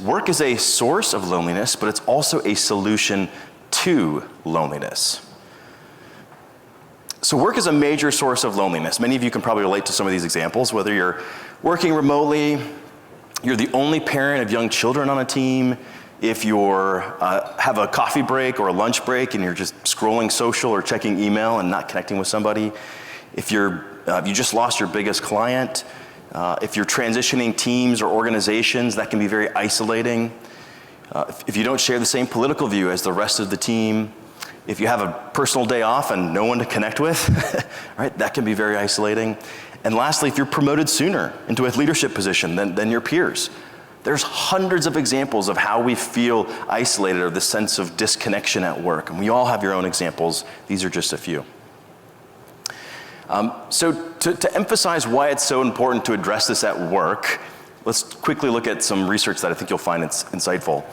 work is a source of loneliness, but it's also a solution to loneliness. So work is a major source of loneliness. Many of you can probably relate to some of these examples, whether you're working remotely, you're the only parent of young children on a team, if you're have a coffee break or a lunch break and you're just scrolling social or checking email and not connecting with somebody, if you just lost your biggest client, if you're transitioning teams or organizations, that can be very isolating. If you don't share the same political view as the rest of the team, if you have a personal day off and no one to connect with, right, that can be very isolating. And lastly, if you're promoted sooner into a leadership position than your peers, there's hundreds of examples of how we feel isolated or the sense of disconnection at work. And we all have your own examples. These are just a few. So to emphasize why it's so important to address this at work, let's quickly look at some research that I think you'll find insightful.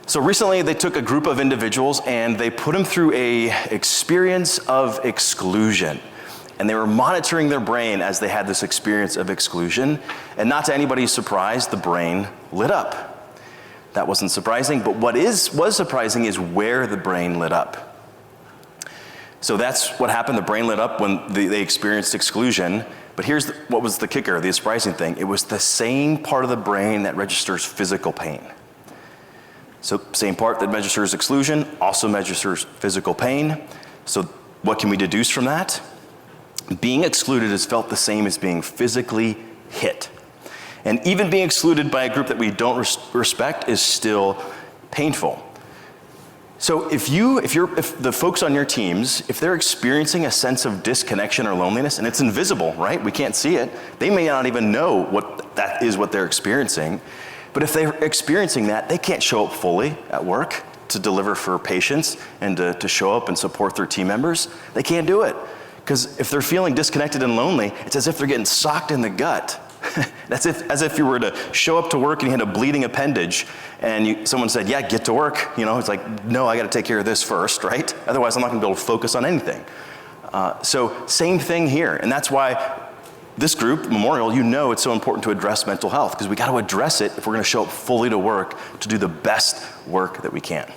So recently they took a group of individuals and they put them through a experience of exclusion. And they were monitoring their brain as they had this experience of exclusion. And not to anybody's surprise, the brain lit up. That wasn't surprising, but what was surprising is where the brain lit up. So that's what happened. The brain lit up when they experienced exclusion. But here's what was the kicker, the surprising thing. It was the same part of the brain that registers physical pain. So same part that registers exclusion also registers physical pain. So what can we deduce from that? Being excluded is felt the same as being physically hit. And even being excluded by a group that we don't respect is still painful. So if the folks on your teams, if they're experiencing a sense of disconnection or loneliness, and it's invisible, right? We can't see it. They may not even know what they're experiencing. But if they're experiencing that, they can't show up fully at work to deliver for patients and to show up and support their team members. They can't do it. Because if they're feeling disconnected and lonely, it's as if they're getting socked in the gut. That's as if you were to show up to work and you had a bleeding appendage and someone said, yeah, get to work. It's like, no, I got to take care of this first, right? Otherwise, I'm not going to be able to focus on anything. So same thing here. And that's why this group, Memorial, it's so important to address mental health, because we got to address it if we're going to show up fully to work to do the best work that we can.